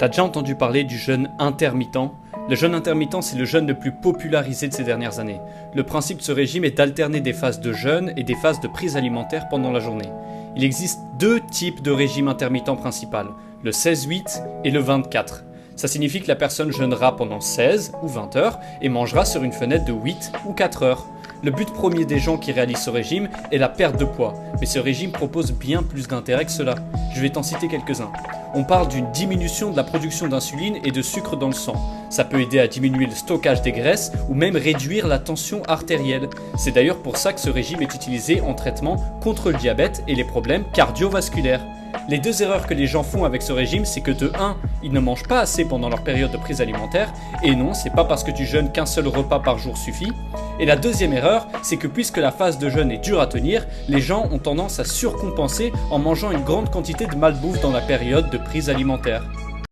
T'as déjà entendu parler du jeûne intermittent? Le jeûne intermittent, c'est le jeûne le plus popularisé de ces dernières années. Le principe de ce régime est d'alterner des phases de jeûne et des phases de prise alimentaire pendant la journée. Il existe deux types de régime intermittent principal, le 16-8 et le 24. Ça signifie que la personne jeûnera pendant 16 ou 20 heures et mangera sur une fenêtre de 8 ou 4 heures. Le but premier des gens qui réalisent ce régime est la perte de poids, mais ce régime propose bien plus d'intérêt que cela. Je vais t'en citer quelques-uns. On parle d'une diminution de la production d'insuline et de sucre dans le sang. Ça peut aider à diminuer le stockage des graisses ou même réduire la tension artérielle. C'est d'ailleurs pour ça que ce régime est utilisé en traitement contre le diabète et les problèmes cardiovasculaires. Les deux erreurs que les gens font avec ce régime, c'est que de 1, ils ne mangent pas assez pendant leur période de prise alimentaire, et non, c'est pas parce que tu jeûnes qu'un seul repas par jour suffit. Et la deuxième erreur, c'est que puisque la phase de jeûne est dure à tenir, les gens ont tendance à surcompenser en mangeant une grande quantité de malbouffe dans la période de prise alimentaire.